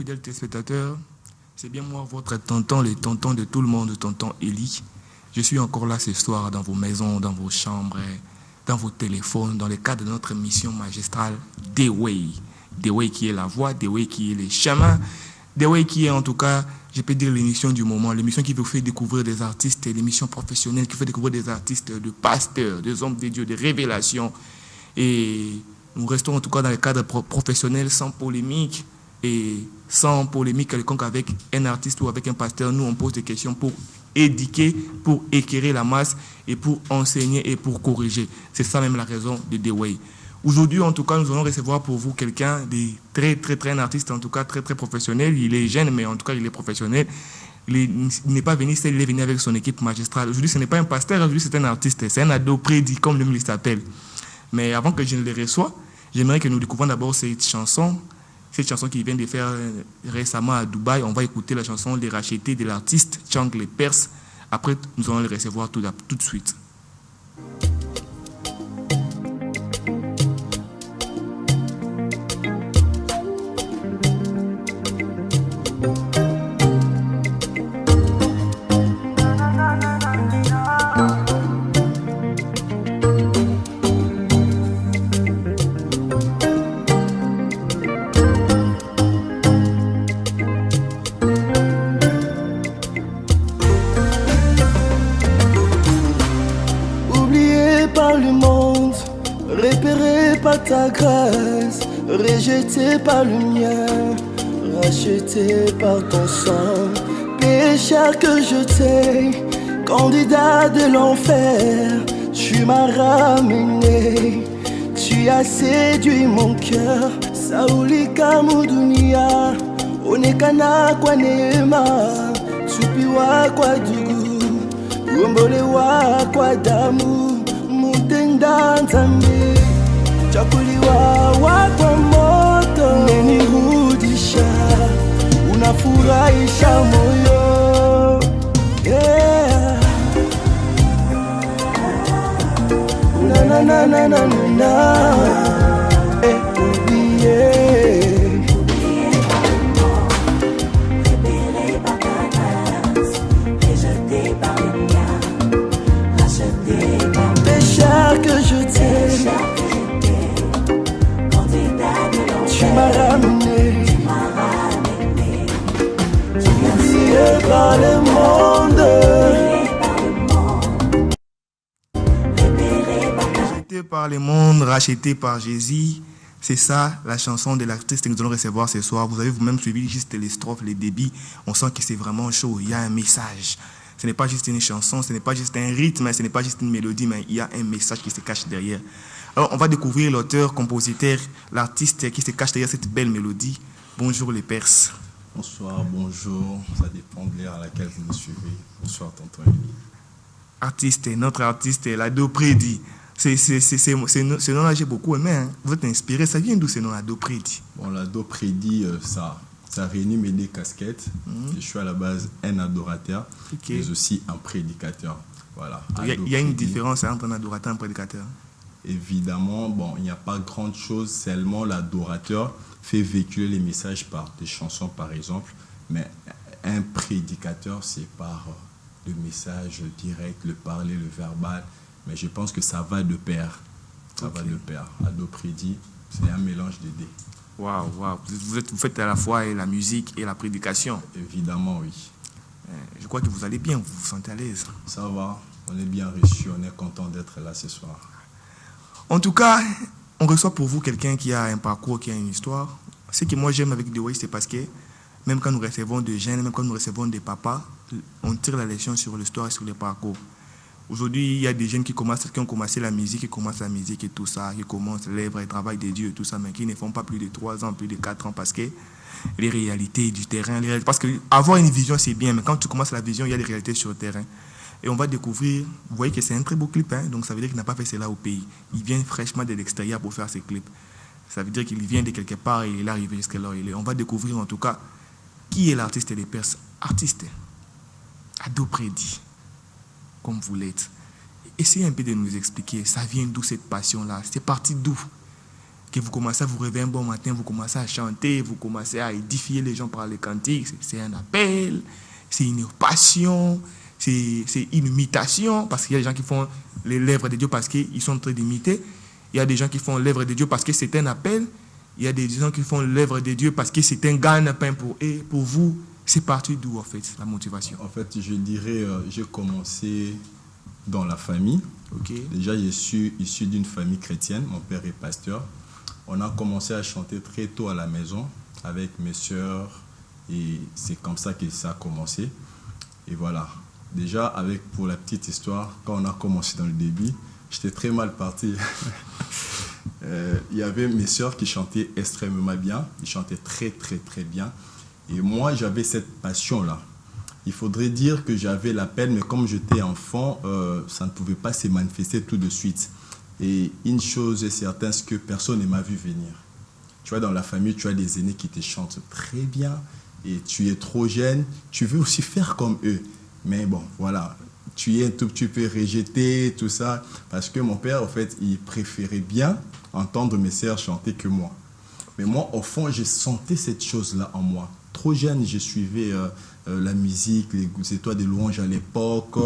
fidèles téléspectateurs. C'est bien moi, votre tonton, le tonton de tout le monde, tonton Eli. Je suis encore là ce soir dans vos maisons, dans vos chambres, dans vos téléphones, dans le cadre de notre mission magistrale The Way. The Way qui est la voie, The Way qui est les chemins, The Way qui est en tout cas, je peux dire l'émission du moment, l'émission qui vous fait découvrir des artistes, l'émission professionnelle qui fait découvrir des artistes, de pasteurs, des hommes de Dieu, des révélations. Et nous restons en tout cas dans le cadre professionnel sans polémique et sans polémique quelconque avec un artiste ou avec un pasteur. Nous, on pose des questions pour éduquer, pour éclairer la masse et pour enseigner et pour corriger. C'est ça même la raison de The Way. Aujourd'hui, en tout cas, nous allons recevoir pour vous quelqu'un de très un artiste, en tout cas très professionnel. Il est jeune, mais en tout cas, il est professionnel. Il n'est pas venu seul, il est venu avec son équipe magistrale. Aujourd'hui, ce n'est pas un pasteur, aujourd'hui, c'est un artiste. C'est un ado prédit, comme lui s'appelle. Mais avant que je ne le reçoive, j'aimerais que nous découvrions d'abord cette chanson qui vient de faire récemment à Dubaï. On va écouter la chanson Les Rachetés de l'artiste Chang Les Perses. Après, nous allons le recevoir tout de suite. Ta grâce, rejeté par le mien, racheté par ton sang, pécheur que je t'ai, candidat de l'enfer, tu m'as ramené, tu as séduit mon cœur, Saulika Moudunia, onekana kwa neema, tupiwa kwa dugu, gombolewa kwa damu, mutenda nzambe. Chakuliwa kwa moto umenirudisha, unafurahisha moyo, yeah. Pécheur que je t'aime, tu m'as ramené, oublié par le monde, racheté par le monde, racheté par Jésus. C'est ça la chanson de l'artiste que nous allons recevoir ce soir. Vous avez vous-même suivi juste les strophes, les débits. On sent que c'est vraiment chaud. Il y a un message. Ce n'est pas juste une chanson, ce n'est pas juste un rythme, ce n'est pas juste une mélodie, mais il y a un message qui se cache derrière. Alors, on va découvrir l'auteur, compositeur, l'artiste qui se cache derrière cette belle mélodie. Bonjour les Perses. Bonsoir, bonjour. Ça dépend de l'heure à laquelle vous me suivez. Bonsoir, tonton Eli. Artiste, notre artiste, l'ado prédit. Ce nom-là, j'ai beaucoup aimé. Hein. Vous êtes inspiré. Ça vient d'où ce nom, l'ado prédit? Bon, l'ado prédit, ça réunit mes deux casquettes. Je suis à la base un adorateur, mais aussi un prédicateur. Voilà. Il y a une différence entre un adorateur et un prédicateur. Évidemment, bon, il n'y a pas grande chose, seulement l'adorateur fait véhiculer les messages par des chansons, par exemple, mais un prédicateur, c'est par le message direct, le parler, le verbal, mais je pense que ça va de pair. Ça va de pair. Ado prédit, c'est un mélange des deux. Waouh. Vous faites à la fois la musique et la prédication. Évidemment, oui. Je crois que vous allez bien, vous vous sentez à l'aise. Ça va, on est bien reçu, on est content d'être là ce soir. En tout cas, on reçoit pour vous quelqu'un qui a un parcours, qui a une histoire. Ce que moi j'aime avec The Way, c'est parce que même quand nous recevons des jeunes, même quand nous recevons des papas, on tire la leçon sur l'histoire et sur le parcours. Aujourd'hui, il y a des jeunes qui ont commencé la musique, qui commencent la musique et tout ça, qui commencent l'œuvre et le travail de Dieu et tout ça, mais qui ne font pas plus de 3 ans, plus de 4 ans, parce que les réalités du terrain, parce qu'avoir une vision, c'est bien, mais quand tu commences la vision, il y a des réalités sur le terrain. Et on va découvrir, vous voyez que c'est un très beau clip, hein, donc ça veut dire qu'il n'a pas fait cela au pays. Il vient fraîchement de l'extérieur pour faire ses clips. Ça veut dire qu'il vient de quelque part et il est arrivé jusqu'à là où il est. On va découvrir en tout cas qui est l'artiste des Perses. Artiste, ado prédit, comme vous l'êtes. Essayez un peu de nous expliquer, ça vient d'où cette passion-là? C'est parti d'où? que vous commencez à vous réveiller un bon matin, vous commencez à chanter, vous commencez à édifier les gens par les cantiques. C'est un appel, c'est une passion, c'est une imitation, parce qu'il y a des gens qui font les lèvres de Dieu parce qu'ils sont en train d'imiter. Il y a des gens qui font l'œuvre de Dieu parce que c'est un appel. Il y a des gens qui font l'œuvre de Dieu parce que c'est un gagne-pain pour eux. Pour vous, c'est parti d'où, en fait, la motivation? En fait, je dirais, j'ai commencé dans la famille. Okay. Déjà, je suis issu d'une famille chrétienne. Mon père est pasteur. On a commencé à chanter très tôt à la maison avec mes sœurs. Et c'est comme ça que ça a commencé. Et voilà. Déjà, pour la petite histoire, quand on a commencé dans le début, j'étais très mal parti. Il y avait mes sœurs qui chantaient extrêmement bien. Ils chantaient très, très, très bien. Et moi, j'avais cette passion-là. Il faudrait dire que j'avais l'appel, mais comme j'étais enfant, ça ne pouvait pas se manifester tout de suite. Et une chose est certaine, c'est que personne ne m'a vu venir. Tu vois, dans la famille, tu as des aînés qui te chantent très bien. Et tu es trop jeune. Tu veux aussi faire comme eux. Mais bon, voilà. Tu es un tout petit peu rejeté, tout ça. Parce que mon père, en fait, il préférait bien entendre mes sœurs chanter que moi. Mais moi, au fond, je sentais cette chose-là en moi. Trop jeune, je suivais la musique, les étoiles de louange à l'époque.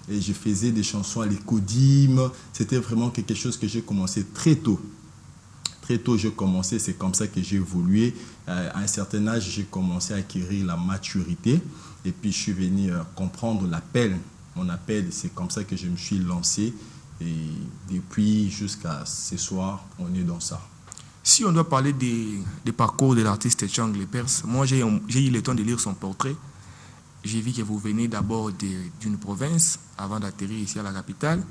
Et je faisais des chansons à l'écodime. C'était vraiment quelque chose que j'ai commencé très tôt. Très tôt, j'ai commencé. C'est comme ça que j'ai évolué. À un certain âge, j'ai commencé à acquérir la maturité. Et puis, je suis venu comprendre l'appel. Mon appel, c'est comme ça que je me suis lancé. Et depuis jusqu'à ce soir, on est dans ça. Si on doit parler des parcours de l'artiste Tchang Lepers, moi j'ai eu le temps de lire son portrait. J'ai vu que vous venez d'abord d'une province avant d'atterrir ici à la capitale.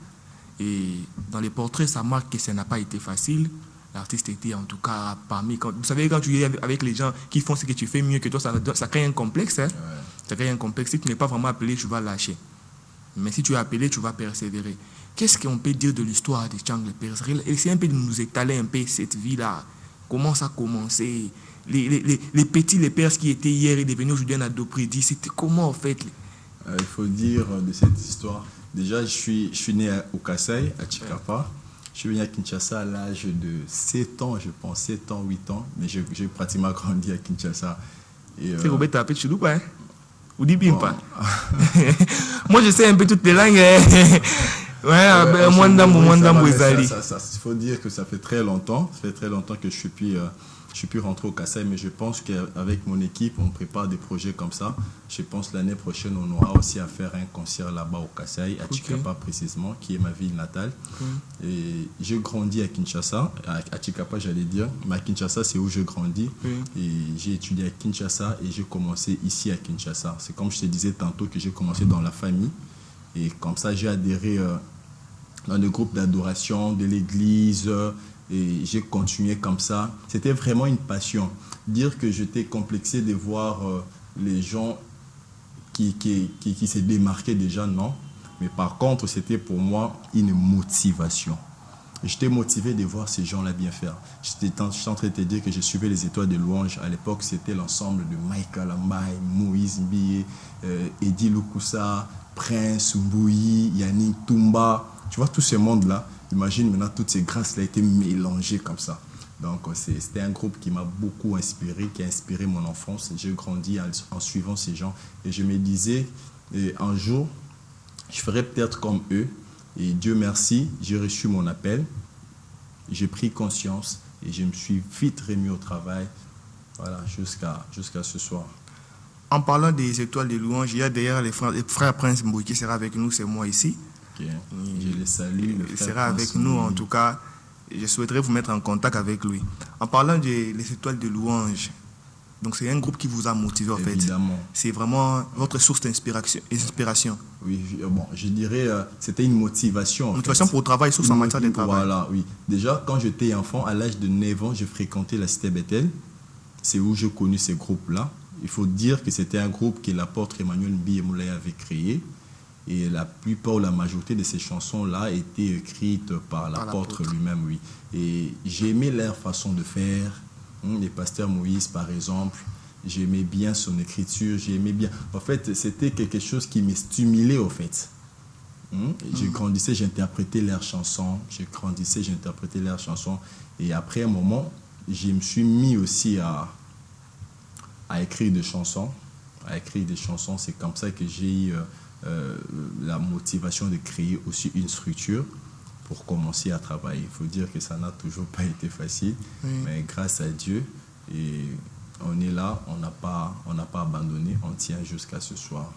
Et dans les portraits, ça marque que ça n'a pas été facile. L'artiste était en tout cas parmi... Vous savez, quand tu es avec les gens qui font ce que tu fais mieux que toi, ça crée un complexe. Hein? Ouais. Ça crée un complexe. Si tu n'es pas vraiment appelé, tu vas lâcher. Mais si tu es appelé, tu vas persévérer. Qu'est-ce qu'on peut dire de l'histoire de Tchang Lepers? Essayez un peu de nous étaler un peu cette vie-là. Comment ça a commencé? Les petits Lepers qui étaient hier et devenus aujourd'hui un ado-prédit, c'était comment en fait? Il faut dire de cette histoire. Déjà, je suis né au Kasaï, à Chikapa. Ouais. Je suis venu à Kinshasa à l'âge de 7 ans, je pense, 7 ans, 8 ans. Mais j'ai pratiquement grandi à Kinshasa. C'est Robert Tapé de Chidoupa, hein? Ou Dibimpa. Moi, je sais un peu toutes les langues. Ouais, moi, il faut dire que ça fait très longtemps. Ça fait très longtemps que je suis plus rentré au Kasaï, mais je pense qu'avec mon équipe, on prépare des projets comme ça. Je pense l'année prochaine, on aura aussi à faire un concert là-bas au Kasaï, à Chikapa précisément, qui est ma ville natale. Et j'ai grandi à Kinshasa, à Chikapa j'allais dire, mais à Kinshasa c'est où je grandis. Et j'ai étudié à Kinshasa et j'ai commencé ici à Kinshasa. C'est comme je te disais tantôt que j'ai commencé dans la famille. Et comme ça, j'ai adhéré dans le groupe d'adoration de l'église et j'ai continué comme ça. C'était vraiment une passion. Dire que j'étais complexé de voir les gens qui se démarquaient déjà, non. Mais par contre, c'était pour moi une motivation. J'étais motivé de voir ces gens-là bien faire. J'étais en train de te dire que je suivais les étoiles de louange. À l'époque, c'était l'ensemble de Michael Ambaye, Moïse Mbiye, Eddie Lukusa, Prince, Mbouyi, Yannick Toumba. Tu vois, tout ce monde-là, imagine maintenant toutes ces grâces-là étaient mélangées comme ça. Donc, c'était un groupe qui m'a beaucoup inspiré, qui a inspiré mon enfance. J'ai grandi en suivant ces gens. Et je me disais, un jour, je ferai peut-être comme eux. Et Dieu merci, j'ai reçu mon appel. J'ai pris conscience et je me suis vite remis au travail. Voilà, jusqu'à ce soir. En parlant des étoiles de louange, il y a d'ailleurs les frères Prince Mbouyi qui sera avec nous, c'est moi ici. Okay. Je les salue. Il sera avec nous en tout cas. Je souhaiterais vous mettre en contact avec lui. En parlant des étoiles de louange, donc c'est un groupe qui vous a motivé en fait. Évidemment. C'est vraiment votre source d'inspiration. Oui, bon, je dirais c'était une motivation. Motivation pour le travail, source en matière de travail. Voilà, oui. Déjà, quand j'étais enfant, à l'âge de 9 ans, je fréquentais la Cité Bethel. C'est où j'ai connu ces groupes-là. Il faut dire que c'était un groupe que l'apôtre Emmanuel Mbiye Moulaye avait créé. Et la plupart ou la majorité de ces chansons-là étaient écrites par l'apôtre lui-même, oui. Et j'aimais leur façon de faire. Les pasteurs Moïse, par exemple, j'aimais bien son écriture, j'aimais bien. En fait, c'était quelque chose qui me stimulait, en fait. Je grandissais, j'interprétais leurs chansons. Je grandissais, j'interprétais leurs chansons. Et après un moment, je me suis mis aussi à écrire des chansons. À écrire des chansons, c'est comme ça que j'ai eu la motivation de créer aussi une structure pour commencer à travailler. Il faut dire que ça n'a toujours pas été facile, mais grâce à Dieu, et on est là, on n'a pas abandonné, on tient jusqu'à ce soir.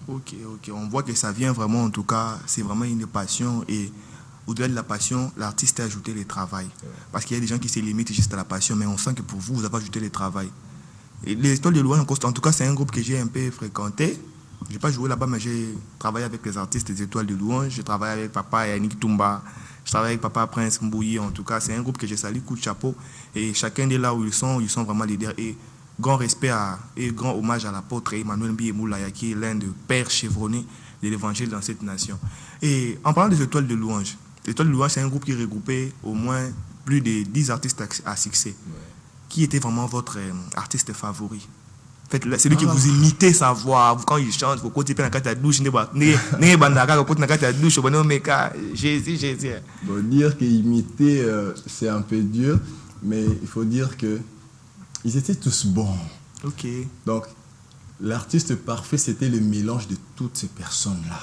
Ok. On voit que ça vient vraiment, en tout cas, c'est vraiment une passion. Et au-delà de la passion, l'artiste a ajouté le travail. Parce qu'il y a des gens qui se limitent juste à la passion, mais on sent que pour vous, vous avez ajouté le travail. Et les étoiles de louange, en tout cas, c'est un groupe que j'ai un peu fréquenté. Je n'ai pas joué là-bas, mais j'ai travaillé avec les artistes des étoiles de louange. Je travaille avec papa Yannick Toumba. Je travaille avec papa Prince Mbouyi. En tout cas, c'est un groupe que je salue, coup de chapeau. Et chacun de là où ils sont vraiment leaders. Et grand respect et grand hommage à l'apôtre Emmanuel Mbiyemoulaya, qui est l'un des pères chevronnés de l'évangile dans cette nation. Et en parlant des étoiles de louange, les étoiles de louange, c'est un groupe qui regroupait au moins plus de 10 artistes à succès. Qui était vraiment votre artiste favori? En fait, c'est lui que vous imitez sa voix. Quand il chante, vous côté dans la douche, Jésus. Bon, dire qu'imiter, c'est un peu dur, mais il faut dire que ils étaient tous bons. Ok. Donc, l'artiste parfait, c'était le mélange de toutes ces personnes-là.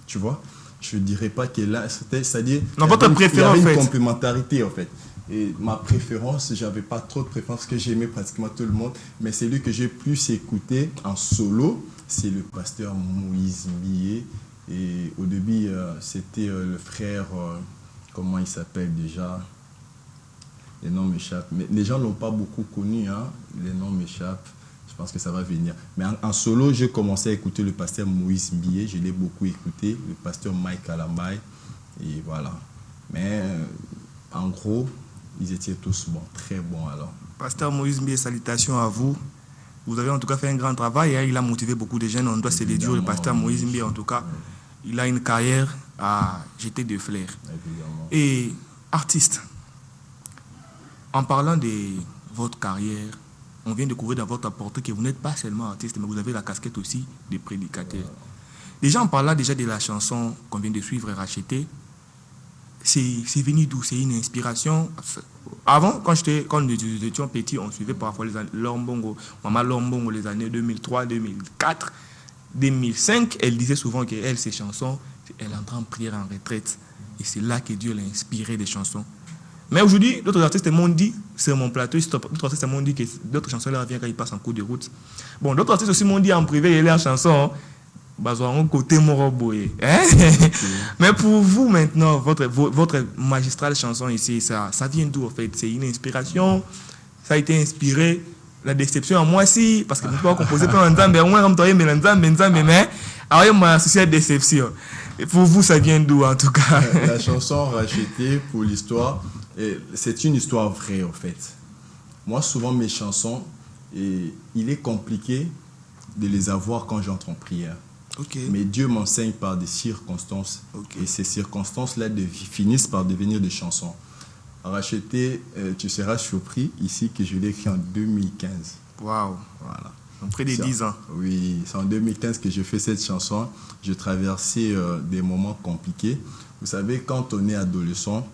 Tu vois? Je ne dirais pas que là, c'est-à-dire... Non, votre préférence, il y avait une complémentarité, en fait. Et ma préférence, je n'avais pas trop de préférence, parce que j'aimais pratiquement tout le monde. Mais celui que j'ai plus écouté en solo, c'est le pasteur Moïse Mbiye. Et au début, c'était le frère... comment il s'appelle déjà? Les noms m'échappent. Mais les gens ne l'ont pas beaucoup connu, hein. Les noms m'échappent. Je pense que ça va venir. Mais en solo, j'ai commencé à écouter le pasteur Moïse Mbiye. Je l'ai beaucoup écouté. Le pasteur Mike Alambaye. Et voilà. Mais en gros, ils étaient tous bons. Très bons alors. Pasteur Moïse Mbiye, salutations à vous. Vous avez en tout cas fait un grand travail. Hein. Il a motivé beaucoup de jeunes. On doit se le dire. Le pasteur Moïse Mbiye, en tout cas, il a une carrière à jeter de fleurs. Évidemment. Et artiste, en parlant de votre carrière, on vient de découvrir dans votre portrait que vous n'êtes pas seulement artiste, mais vous avez la casquette aussi de prédicateur. Déjà, en parlant déjà de la chanson qu'on vient de suivre et racheter, c'est venu d'où? C'est une inspiration. Avant, quand nous étions petits, on suivait parfois les années Lombongo, Maman Lombongo, les années 2003, 2004, 2005. Elle disait souvent qu'elle, ses chansons, elle entrait en prière en retraite. Et c'est là que Dieu l'a inspiré des chansons. Mais aujourd'hui, d'autres artistes m'ont dit, sur mon plateau, d'autres artistes m'ont dit que d'autres chansons leur reviennent quand ils passent en cours de route. Bon, d'autres artistes aussi m'ont dit en privé, leurs chansons, côté Moroboé. Mais pour vous maintenant, votre magistrale chanson ici, ça vient d'où en fait? C'est une inspiration, ça a été inspiré, la déception en moi si, parce que je ne peux pas composer pour un temps, mais au moins comme toi, mais alors il m'a associé à la déception. Et pour vous, ça vient d'où en tout cas? La chanson rachetée pour l'histoire, c'est une histoire vraie en fait. Moi, souvent mes chansons, il est compliqué de les avoir quand j'entre en prière. Okay. Mais Dieu m'enseigne par des circonstances. Okay. Et ces circonstances-là finissent par devenir des chansons. Racheter, tu seras surpris ici que je l'ai écrit en 2015. Waouh. Voilà. Donc près de 10 ans. Oui, c'est en 2015 que je fais cette chanson. Je traversais des moments compliqués. Vous savez, quand on est adolescent,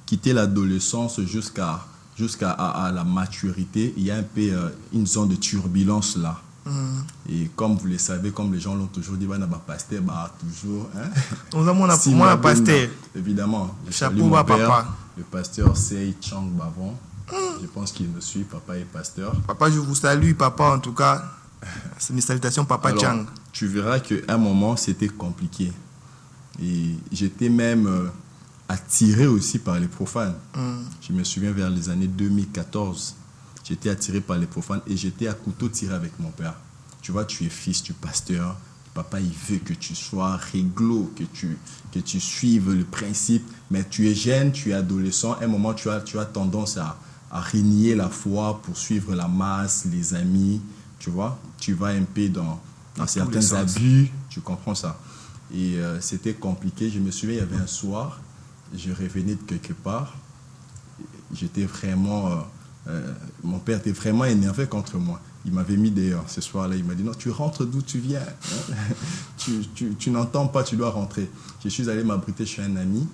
quitter l'adolescence jusqu'à la maturité, il y a un peu une zone de turbulence là. Et comme vous le savez, comme les gens l'ont toujours dit, pasteur, toujours. Hein? On a moi un pasteur. Évidemment. Chapeau à papa. Le pasteur Sei Chang Bavon. Je pense qu'il me suit, papa est pasteur. Papa, je vous salue, papa, en tout cas. C'est mes salutations, papa. Alors, Chang. Tu verras qu'à un moment, c'était compliqué. Et j'étais même attiré aussi par les profanes. Je me souviens vers les années 2014. J'étais attiré par les profanes et j'étais à couteau tiré avec mon père. Tu vois, tu es fils du pasteur. Papa, il veut que tu sois réglo, que tu suives le principe. Mais tu es jeune, tu es adolescent. À un moment, tu as tendance à renier la foi pour suivre la masse, les amis. Tu vois, tu vas un peu dans certains abus. Tu comprends ça. Et c'était compliqué. Je me souviens, il y avait un soir, je revenais de quelque part. J'étais vraiment... mon père était vraiment énervé contre moi. Il m'avait mis d'ailleurs ce soir-là, il m'a dit non, tu rentres d'où tu viens. Hein? tu n'entends pas, tu dois rentrer. Je suis allé m'abriter chez un ami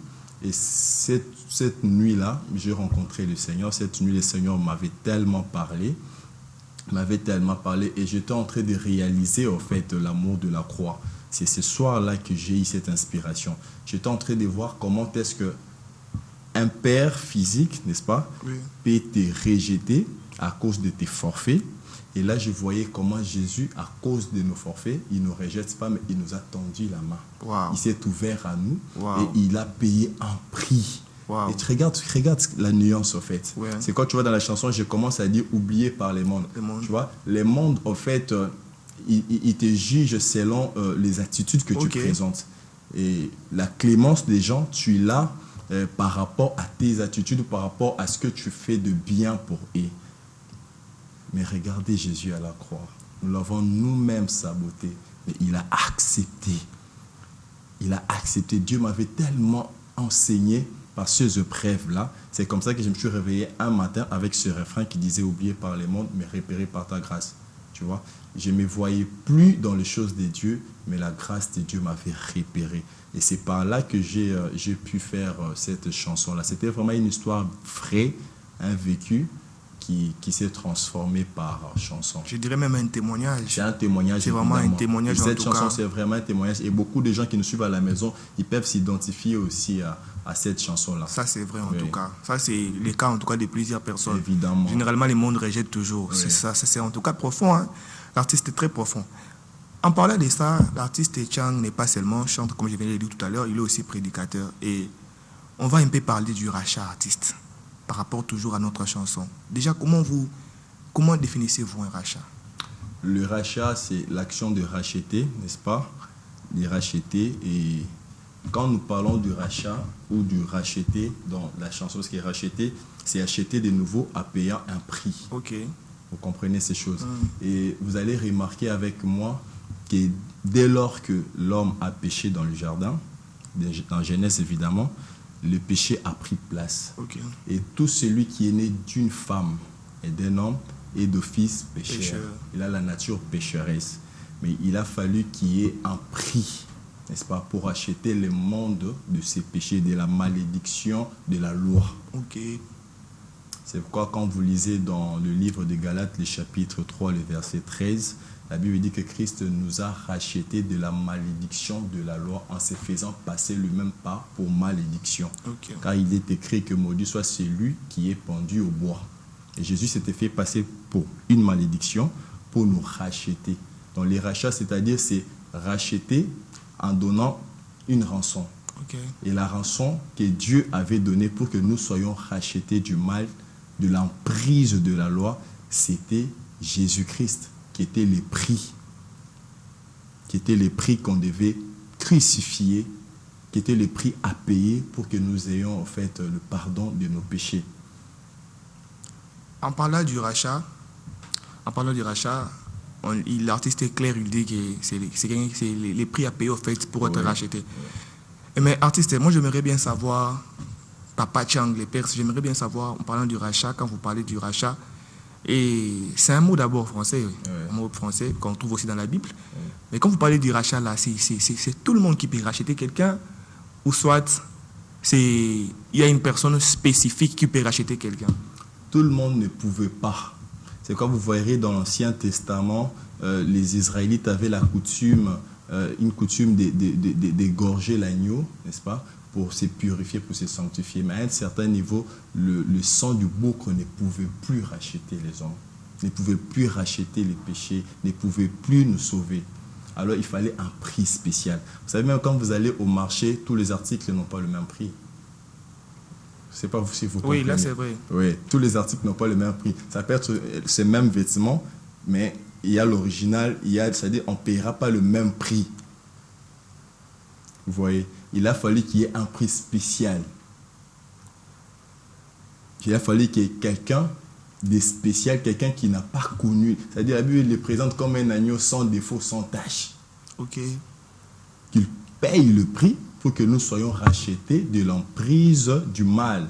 et cette nuit-là, j'ai rencontré le Seigneur. Cette nuit, le Seigneur m'avait tellement parlé et j'étais en train de réaliser en fait l'amour de la croix. C'est ce soir-là que j'ai eu cette inspiration. J'étais en train de voir comment est-ce que un père physique, n'est-ce pas, Oui. peut te rejeter à cause de tes forfaits. Et là, je voyais comment Jésus, à cause de nos forfaits, il ne nous rejette pas, mais il nous a tendu la main. Wow. Il s'est ouvert à nous Wow. et il a payé un prix. Wow. Et tu regardes la nuance, en fait. Ouais. C'est quand tu vois dans la chanson, je commence à dire « oublié par les mondes ». Les mondes. Tu vois, les mondes, en fait, ils te jugent selon les attitudes que Ok. tu présentes. Et la clémence des gens, tu l'as par rapport à tes attitudes, par rapport à ce que tu fais de bien pour eux. Mais regardez Jésus à la croix. Nous l'avons nous-mêmes saboté, mais il a accepté. Il a accepté. Dieu m'avait tellement enseigné par ces épreuves-là. C'est comme ça que je me suis réveillé un matin avec ce refrain qui disait « oublié par les mondes, mais repéré par ta grâce ». Tu vois, je ne me voyais plus dans les choses de Dieu, mais la grâce de Dieu m'avait repéré. Et c'est par là que j'ai pu faire cette chanson-là. C'était vraiment une histoire vraie, un vécu qui s'est transformé par chanson. Je dirais même un témoignage. C'est un témoignage. C'est vraiment évidemment. un témoignage. Et en cette tout chanson, cas. c'est vraiment un témoignage. Et beaucoup de gens qui nous suivent à la maison, ils peuvent s'identifier aussi à cette chanson-là. Ça, c'est vrai en Oui. tout cas. Ça, c'est le cas en tout cas de plusieurs personnes. Évidemment. Généralement, les mondes rejettent toujours. Oui. C'est ça, c'est en tout cas profond. Hein. L'artiste est très profond. En parlant de ça, l'artiste Chang n'est pas seulement chanteur, comme je viens de le dire tout à l'heure, il est aussi prédicateur. Et on va un peu parler du rachat artiste par rapport toujours à notre chanson. Déjà, comment définissez-vous un rachat? Le rachat, c'est l'action de racheter, n'est-ce pas? De racheter. Et quand nous parlons du rachat ou du racheter, dans la chanson, ce qui est racheter, c'est acheter de nouveau en payant un prix. Ok. Vous comprenez ces choses. Et vous allez remarquer avec moi que dès lors que l'homme a péché dans le jardin, dans Genèse évidemment, le péché a pris place. Ok. Et tout celui qui est né d'une femme et d'un homme est d'office pécheur. Pécheur. Il a la nature pécheresse. Mais il a fallu qu'il y ait un prix, n'est-ce pas, pour acheter le monde de ses péchés, de la malédiction de la loi. Ok. C'est pourquoi quand vous lisez dans le livre de Galates, le chapitre 3, le verset 13, la Bible dit que Christ nous a rachetés de la malédiction de la loi en se faisant passer lui-même par pour malédiction. Ok. Car il est écrit que maudit soit celui qui est pendu au bois. Et Jésus s'était fait passer pour une malédiction pour nous racheter. Donc les rachats, c'est-à-dire c'est racheter en donnant une rançon. Ok. Et la rançon que Dieu avait donnée pour que nous soyons rachetés du mal, de l'emprise de la loi, c'était Jésus-Christ, qui était le prix. Qui était le prix qu'on devait crucifier, qui était le prix à payer pour que nous ayons en fait le pardon de nos péchés. En parlant du rachat, l'artiste est clair, il dit que c'est les prix à payer au fait pour être Oui. racheté. Mais artiste, moi j'aimerais bien savoir, Papa Chang, les Perses, j'aimerais bien savoir, en parlant du rachat, quand vous parlez du rachat, et c'est un mot d'abord français, un mot français qu'on trouve aussi dans la Bible. Mais quand vous parlez du rachat là, c'est tout le monde qui peut racheter quelqu'un, ou soit il y a une personne spécifique qui peut racheter quelqu'un. Tout le monde ne pouvait pas. C'est comme vous verrez dans l'Ancien Testament, les Israélites avaient une coutume d'égorger l'agneau, n'est-ce pas, pour se purifier, pour se sanctifier. Mais à un certain niveau, le sang du bouc ne pouvait plus racheter les hommes, ne pouvait plus racheter les péchés, ne pouvait plus nous sauver. Alors il fallait un prix spécial. Vous savez, même quand vous allez au marché, tous les articles n'ont pas le même prix. Je ne sais pas si vous comprenez. Oui, là c'est vrai. Oui, tous les articles n'ont pas le même prix. Ça peut être ces mêmes vêtements, mais il y a l'original, c'est-à-dire on ne paiera pas le même prix. Vous voyez, il a fallu qu'il y ait un prix spécial. Il a fallu qu'il y ait quelqu'un de spécial, quelqu'un qui n'a pas connu. C'est-à-dire la Bible le présente comme un agneau sans défaut, sans tache. Ok. Qu'il paye le prix pour que nous soyons rachetés de l'emprise du mal.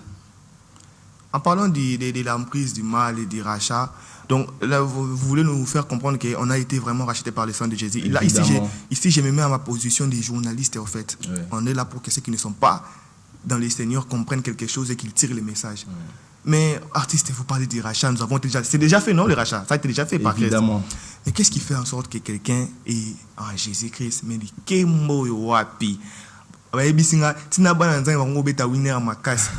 En parlant de l'emprise du mal et du rachat, Donc là, vous voulez nous faire comprendre qu'on a été vraiment racheté par le sang de Jésus. Là, Évidemment. ici, je me mets à ma position des journalistes, en fait. Ouais. On est là pour que ceux qui ne sont pas dans les Seigneurs comprennent quelque chose et qu'ils tirent le message. Ouais. Mais, artiste, vous parlez du rachat, nous avons déjà... C'est déjà fait, non, le rachat? Ça a été déjà fait par Christ. Évidemment. Mais qu'est-ce qui fait en sorte que quelqu'un est en Jésus-Christ? Mais il Kembo Wapi. Tina Bananza va beta winner à ma casse.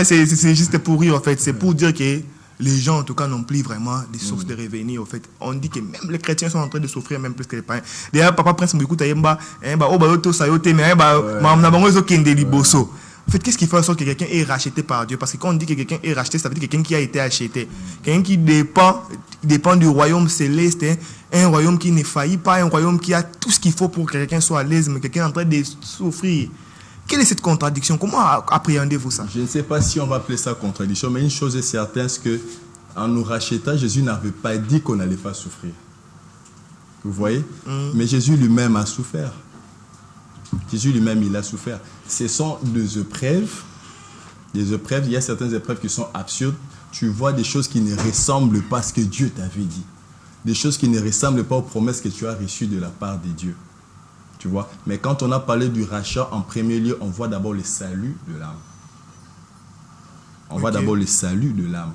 C'est juste pour rire en fait. C'est pour dire que les gens en tout cas n'ont plus vraiment des sources de revenus en fait. On dit que même les chrétiens sont en train de souffrir même plus que les païens. D'ailleurs papa prince m'écoute ayemba obayoto sayote mais na bango zo kende liboso. En fait, qu'est-ce qui fait en sorte que quelqu'un est racheté par Dieu? Parce que quand on dit que quelqu'un est racheté, ça veut dire quelqu'un qui a été acheté. Quelqu'un qui dépend du royaume céleste, hein, un royaume qui ne faillit pas, un royaume qui a tout ce qu'il faut pour que quelqu'un soit à l'aise, mais quelqu'un est en train de souffrir. Quelle est cette contradiction? Comment appréhendez-vous ça? Je ne sais pas si on va appeler ça contradiction, mais une chose est certaine, c'est que en nous rachetant, Jésus n'avait pas dit qu'on n'allait pas souffrir. Vous voyez? Mais Jésus lui-même a souffert. Jésus lui-même, il a souffert. Ce sont des épreuves. Il y a certaines épreuves qui sont absurdes. Tu vois des choses qui ne ressemblent pas à ce que Dieu t'avait dit. Des choses qui ne ressemblent pas aux promesses que tu as reçues de la part de Dieu. Tu vois? Mais quand on a parlé du rachat, en premier lieu, on voit d'abord le salut de l'âme. On voit d'abord le salut de l'âme.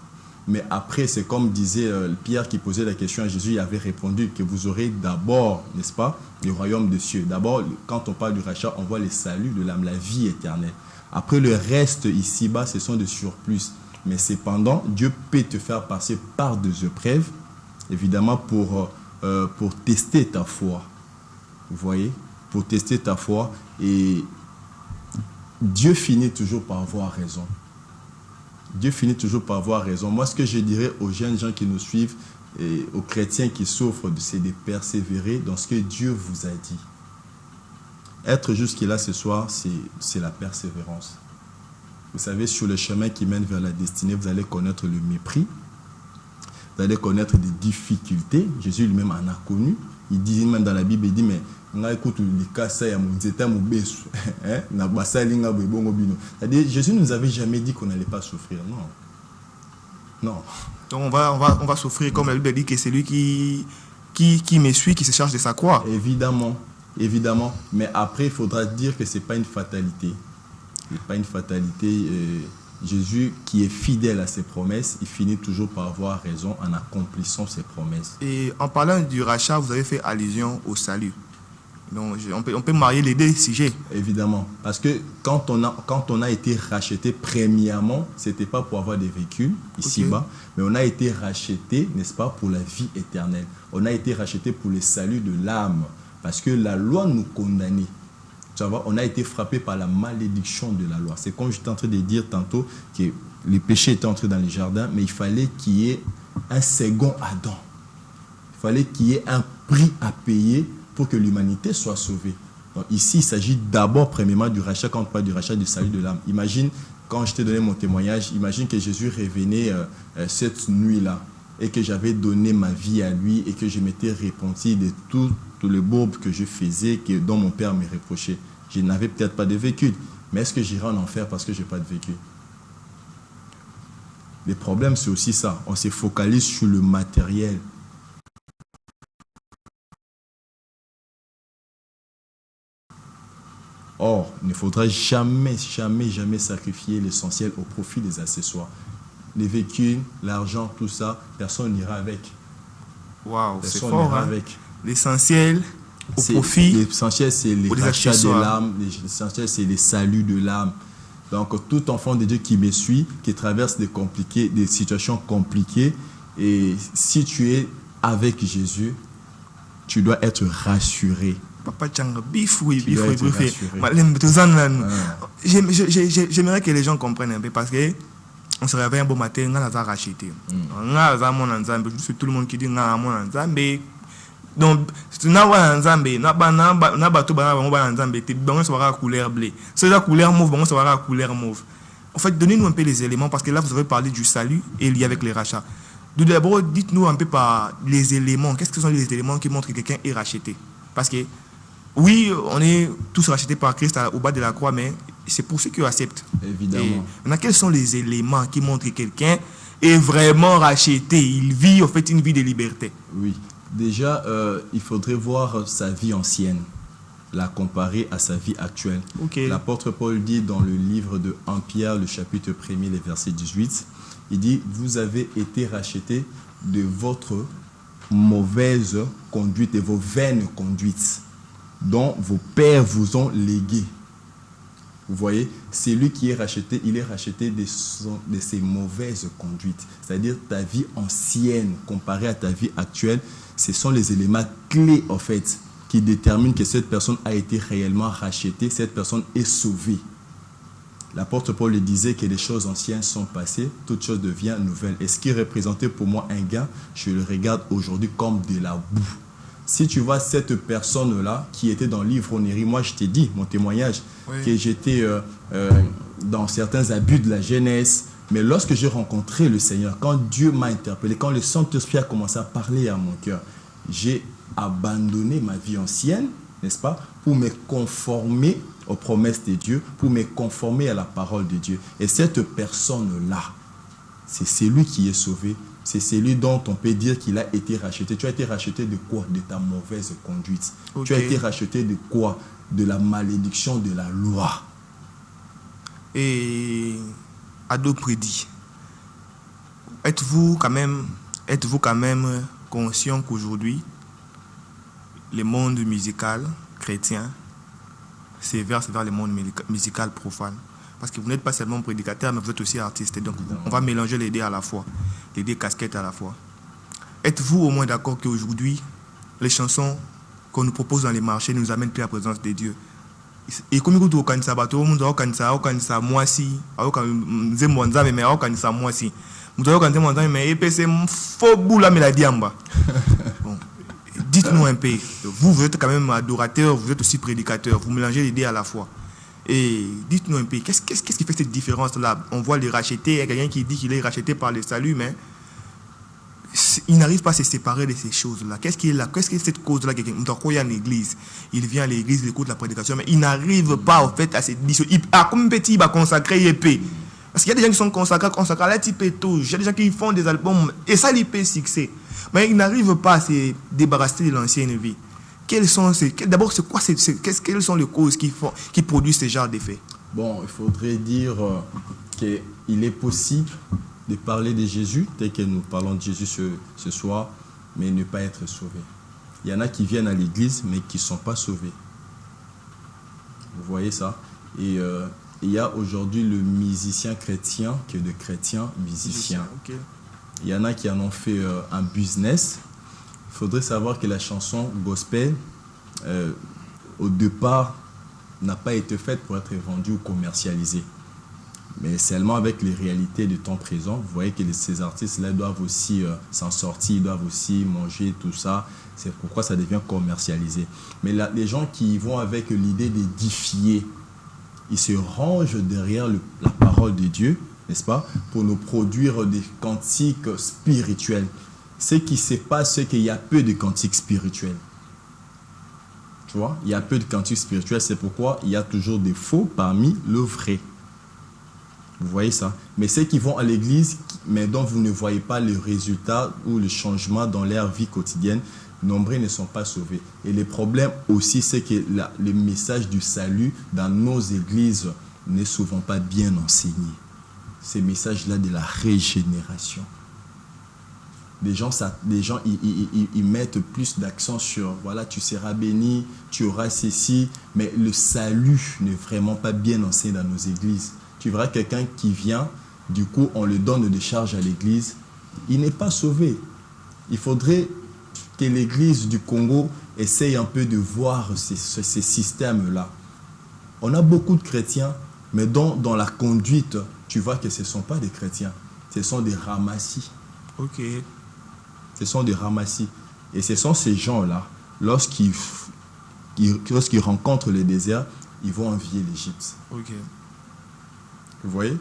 Mais après, c'est comme disait Pierre qui posait la question à Jésus, il avait répondu que vous aurez d'abord, n'est-ce pas, le royaume des cieux. D'abord, quand on parle du rachat, on voit le salut de l'âme, la vie éternelle. Après, le reste ici-bas, ce sont des surplus. Mais cependant, Dieu peut te faire passer par des épreuves, évidemment, pour tester ta foi. Vous voyez? Pour tester ta foi. Et Dieu finit toujours par avoir raison. Dieu finit toujours par avoir raison. Moi, ce que je dirais aux jeunes gens qui nous suivent et aux chrétiens qui souffrent, c'est de persévérer dans ce que Dieu vous a dit. Être jusque-là ce soir, c'est la persévérance. Vous savez, sur le chemin qui mène vers la destinée, vous allez connaître le mépris. Vous allez connaître des difficultés. Jésus lui-même en a connu. Il dit même dans la Bible, il dit, mais Jésus ne nous avait jamais dit qu'on n'allait pas souffrir. Non. Donc on va souffrir, comme la Bible dit, que c'est lui qui me suit, qui se charge de sa croix. Évidemment. Mais après, il faudra dire que ce n'est pas une fatalité. Ce n'est pas une fatalité. Jésus, qui est fidèle à ses promesses, il finit toujours par avoir raison en accomplissant ses promesses. Et en parlant du rachat, vous avez fait allusion au salut. Donc, on peut marier les deux sujets. Évidemment. Parce que quand on a été racheté, premièrement, ce n'était pas pour avoir des véhicules ici-bas, mais on a été racheté, n'est-ce pas, pour la vie éternelle. On a été racheté pour le salut de l'âme. Parce que la loi nous condamnait. Tu vois, on a été frappé par la malédiction de la loi. C'est comme j'étais en train de dire tantôt que les péchés étaient entrés dans les jardins, mais il fallait qu'il y ait un second Adam. Il fallait qu'il y ait un prix à payer pour que l'humanité soit sauvée. Donc ici, il s'agit d'abord, premièrement, du rachat, quand on parle du rachat du salut de l'âme. Imagine, quand je t'ai donné mon témoignage, imagine que Jésus revenait cette nuit-là et que j'avais donné ma vie à lui et que je m'étais repenti de tout les bourbes que je faisais, dont mon père me reprochait. Je n'avais peut-être pas de véhicule, mais est-ce que j'irai en enfer parce que je n'ai pas de véhicule? Le problème, c'est aussi ça. On se focalise sur le matériel. Or, il ne faudra jamais sacrifier l'essentiel au profit des accessoires. Les véhicules, l'argent, tout ça, personne n'ira avec. Waouh, c'est Personne fort, n'ira hein? avec. L'essentiel au profit. L'essentiel, c'est les rachats de accessoires. l'âme. L'essentiel, c'est les saluts de l'âme. Donc, tout enfant de Dieu qui me suit, qui traverse des situations compliquées, et si tu es avec Jésus, tu dois être rassuré. Papa Tchanga, bifouille. Ouais. J'aimerais que les gens comprennent un peu parce que on se réveille un beau matin, on a racheté. On a mon ensemble, je suis tout le monde qui dit on a mon ensemble. Donc, c'est na ensemble, na bateau ensemble, tu bon sera couleur bleu. C'est la couleur mauve, bon sera couleur mauve. En fait, donnez-nous un peu les éléments parce que là vous avez parlé du salut et lié avec les rachats. D'abord, dites-nous un peu par les éléments. Qu'est-ce que sont les éléments qui montrent que quelqu'un est racheté? Parce que oui, on est tous rachetés par Christ au bas de la croix, mais c'est pour ceux qui acceptent. Évidemment. Et maintenant, quels sont les éléments qui montrent que quelqu'un est vraiment racheté. Il vit en fait une vie de liberté. Oui. Déjà, il faudrait voir sa vie ancienne, la comparer à sa vie actuelle. Ok. L'apôtre Paul dit dans le livre de 1 Pierre, le chapitre 1er, les versets 18, il dit, vous avez été rachetés de votre mauvaise conduite et vos vaines conduites dont vos pères vous ont légué. Vous voyez, c'est lui qui est racheté, il est racheté de ses mauvaises conduites. C'est-à-dire ta vie ancienne comparée à ta vie actuelle, ce sont les éléments clés en fait qui déterminent que cette personne a été réellement rachetée, cette personne est sauvée. L'apôtre Paul le disait que les choses anciennes sont passées, toute chose devient nouvelle. Et ce qui représentait pour moi un gain, je le regarde aujourd'hui comme de la boue. Si tu vois cette personne-là qui était dans l'ivrognerie, moi je t'ai dit, mon témoignage, Oui. que j'étais dans certains abus de la jeunesse. Mais lorsque j'ai rencontré le Seigneur, quand Dieu m'a interpellé, quand le Saint-Esprit a commencé à parler à mon cœur, j'ai abandonné ma vie ancienne, n'est-ce pas, pour me conformer aux promesses de Dieu, pour me conformer à la parole de Dieu. Et cette personne-là, c'est celui qui est sauvé. C'est celui dont on peut dire qu'il a été racheté. Tu as été racheté de quoi? De ta mauvaise conduite. Ok. Tu as été racheté de quoi? De la malédiction de la loi. Et Ado prédit, êtes-vous quand même conscient qu'aujourd'hui, le monde musical chrétien s'éverse vers le monde musical profane? Parce que vous n'êtes pas seulement prédicateur, mais vous êtes aussi artiste. Donc, on va mélanger les deux à la fois, les deux casquettes à la fois. Êtes-vous au moins d'accord qu'aujourd'hui, les chansons qu'on nous propose dans les marchés nous amènent plus à la présence de Dieu? Et comme vous dites, tout le monde a moi si, dites-nous un peu, vous êtes quand même adorateur, vous êtes aussi prédicateur, vous mélangez les deux à la fois. Et dites-nous un peu, qu'est-ce qui fait cette différence-là? On voit les racheter, il y a quelqu'un qui dit qu'il est racheté par le salut, mais il n'arrive pas à se séparer de ces choses-là. Qu'est-ce qui est là? Qu'est-ce que c'est cette cause-là? Quelqu'un il y a une église, il vient à l'église, il écoute la prédication, mais il n'arrive pas en fait à se dissocier. Comme petit, il va consacrer l'épée. Parce qu'il y a des gens qui sont consacrés à la type et tout. Il y a des gens qui font des albums et ça l'épée succès. Mais ils n'arrivent pas à se débarrasser de l'ancienne vie. D'abord, quelles sont les causes qui produisent ce genre d'effet? Bon, il faudrait dire qu'il est possible de parler de Jésus, tel que nous parlons de Jésus ce soir, mais ne pas être sauvé. Il y en a qui viennent à l'église, mais qui ne sont pas sauvés. Vous voyez ça? Et il y a aujourd'hui le musicien chrétien qui est de chrétien musicien. Okay. Il y en a qui en ont fait un business. Il faudrait savoir que la chanson gospel, au départ, n'a pas été faite pour être vendue ou commercialisée. Mais seulement avec les réalités du temps présent, vous voyez que ces artistes-là doivent aussi s'en sortir, ils doivent aussi manger, tout ça. C'est pourquoi ça devient commercialisé. Mais là, les gens qui vont avec l'idée d'édifier, ils se rangent derrière la parole de Dieu, n'est-ce pas, pour nous produire des cantiques spirituels. Ce qui se passe, c'est qu'il y a peu de cantiques spirituels. Tu vois, il y a peu de cantiques spirituels, c'est pourquoi il y a toujours des faux parmi le vrai. Vous voyez ça? Mais ceux qui vont à l'église, mais dont vous ne voyez pas le résultat ou le changement dans leur vie quotidienne, nombreux ne sont pas sauvés. Et le problème aussi, c'est que le message du salut dans nos églises n'est souvent pas bien enseigné. Ces messages-là de la régénération. Les gens ils mettent plus d'accent sur, voilà, tu seras béni, tu auras ceci, mais le salut n'est vraiment pas bien enseigné dans nos églises. Tu verras quelqu'un qui vient, du coup, on le donne des charges à l'église, il n'est pas sauvé. Il faudrait que l'église du Congo essaye un peu de voir ces systèmes-là. On a beaucoup de chrétiens, mais dans la conduite, tu vois que ce ne sont pas des chrétiens, ce sont des ramassis. Ok. Ce sont des ramassis. Et ce sont ces gens-là, lorsqu'ils rencontrent le désert, ils vont envier l'Égypte. Ok. Vous voyez?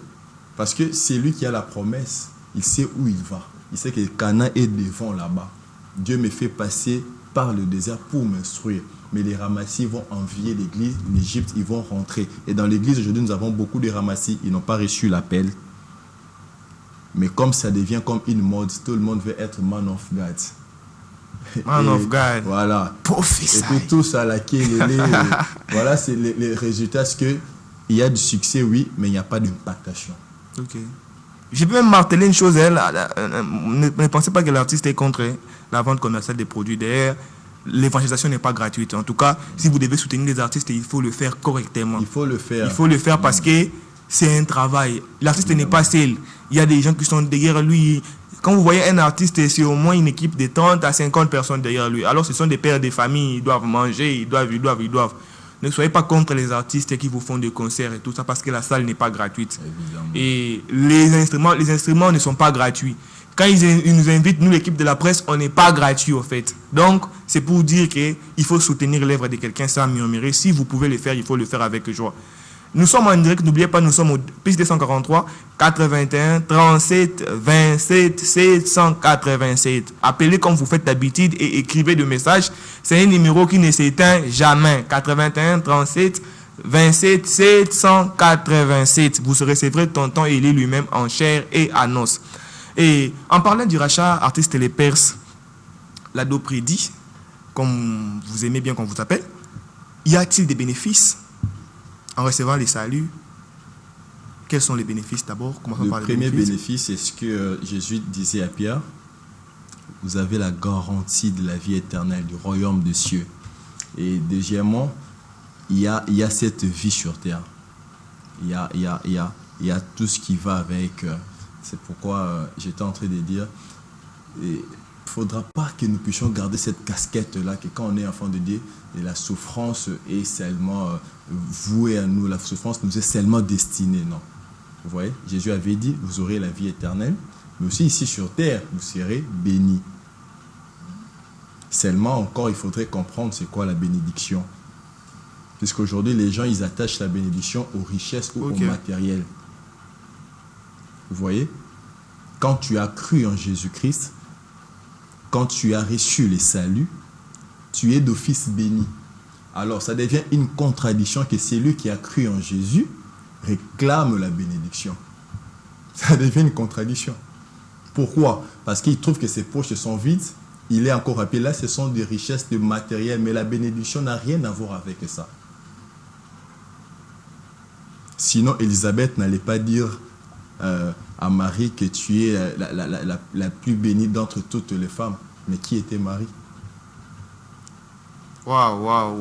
Parce que c'est lui qui a la promesse. Il sait où il va. Il sait que Canaan est devant là-bas. Dieu me fait passer par le désert pour m'instruire. Mais les ramassis vont envier l'église, l'Égypte, ils vont rentrer. Et dans l'église, aujourd'hui, nous avons beaucoup de ramassis. Ils n'ont pas reçu l'appel. Mais comme ça devient comme une mode, tout le monde veut être man of God. Man of God. Voilà. Prophète. Et puis tout ça, la Kélélé, voilà, c'est les résultats. C'est que il y a du succès, oui, mais il n'y a pas d'impactation. Ok. Je peux même marteler une chose, ne pensez pas que l'artiste est contre la vente commerciale des produits. D'ailleurs, l'évangélisation n'est pas gratuite. En tout cas, si vous devez soutenir les artistes, il faut le faire correctement. Il faut le faire. Il faut le faire parce que c'est un travail. L'artiste n'est pas seul. Il y a des gens qui sont derrière lui. Quand vous voyez un artiste, c'est au moins une équipe de 30 à 50 personnes derrière lui. Alors, ce sont des pères de famille, ils doivent manger, ils doivent. Ne soyez pas contre les artistes qui vous font des concerts et tout ça parce que la salle n'est pas gratuite. Évidemment. Et les instruments ne sont pas gratuits. Quand ils nous invitent, nous, l'équipe de la presse, on n'est pas gratuit, au fait. Donc, c'est pour dire qu'il faut soutenir l'œuvre de quelqu'un sans murmurer. Si vous pouvez le faire, il faut le faire avec joie. Nous sommes en direct, n'oubliez pas, nous sommes au plus 243 81 37 27 787. Appelez comme vous faites d'habitude et écrivez des messages. C'est un numéro qui ne s'éteint jamais. 81 37 27 787. Vous recevrez tonton Élie lui-même en chair et en os. Et en parlant du rachat artiste les Perses, Lado Prédit, comme vous aimez bien qu'on vous appelle, y a-t-il des bénéfices en recevant les saluts? Quels sont les bénéfices d'abord? Le premier bénéfice, c'est ce que Jésus disait à Pierre. Vous avez la garantie de la vie éternelle, du royaume des cieux. Et deuxièmement, il y a cette vie sur terre. Il y a tout ce qui va avec. C'est pourquoi j'étais en train de dire, il ne faudra pas que nous puissions garder cette casquette-là, que quand on est enfant de Dieu, et la souffrance est seulement vouée à nous, la souffrance nous est seulement destinée, non. Vous voyez, Jésus avait dit, vous aurez la vie éternelle, mais aussi ici sur terre, vous serez bénis. Seulement, encore, il faudrait comprendre c'est quoi la bénédiction. Puisqu'aujourd'hui, les gens, ils attachent la bénédiction aux richesses ou au matériel. Vous voyez, quand tu as cru en Jésus-Christ, quand tu as reçu les saluts, tu es d'office béni. Alors, ça devient une contradiction que celui qui a cru en Jésus réclame la bénédiction. Ça devient une contradiction. Pourquoi? Parce qu'il trouve que ses poches sont vides, il est encore appelé là, ce sont des richesses de matériel, mais la bénédiction n'a rien à voir avec ça. Sinon, Élisabeth n'allait pas dire à Marie que tu es la plus bénie d'entre toutes les femmes. Mais qui était Marie?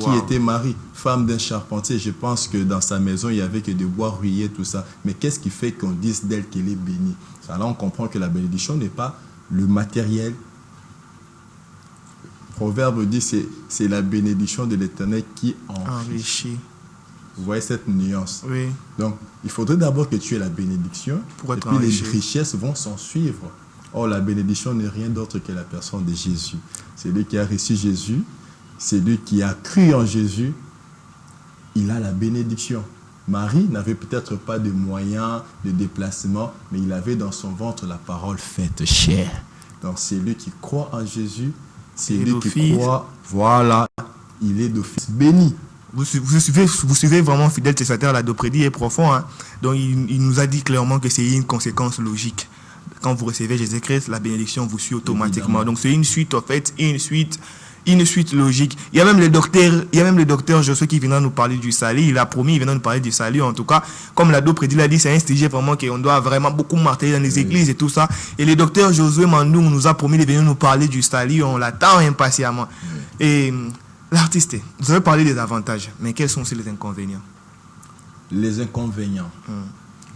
Qui était Marie? Femme d'un charpentier. Je pense que dans sa maison, il n'y avait que des bois rouillés, tout ça. Mais qu'est-ce qui fait qu'on dise d'elle qu'elle est bénie? Là, on comprend que la bénédiction n'est pas le matériel. Le Proverbe dit c'est la bénédiction de l'Éternel qui enrichit. Vous voyez cette nuance? Oui. Donc, il faudrait d'abord que tu aies la bénédiction, et puis les richesses vont s'en suivre. Or, la bénédiction n'est rien d'autre que la personne de Jésus. C'est lui qui a reçu Jésus, c'est lui qui a cru en Jésus, il a la bénédiction. Marie n'avait peut-être pas de moyens de déplacement, mais il avait dans son ventre la parole faite chair. Donc, c'est lui qui croit en Jésus, c'est lui qui croit, voilà, il est d'office béni. Vous suivez vraiment fidèle testateur, Lado Prédit est profond. Hein? Donc il nous a dit clairement que c'est une conséquence logique. Quand vous recevez Jésus-Christ, la bénédiction vous suit automatiquement. Évidemment. Donc c'est une suite en fait, une suite logique. Il y a même le docteur Josué qui viendra nous parler du salut. Il a promis, il viendra nous parler du salut. En tout cas, comme Lado Prédit l'a dit, c'est un sujet vraiment qu'on doit vraiment beaucoup marteler dans les églises et tout ça. Et le docteur Josué Mandou nous a promis de venir nous parler du salut. On l'attend impatiemment. Et l'artiste, vous avez parlé des avantages, mais quels sont aussi les inconvénients? Les inconvénients.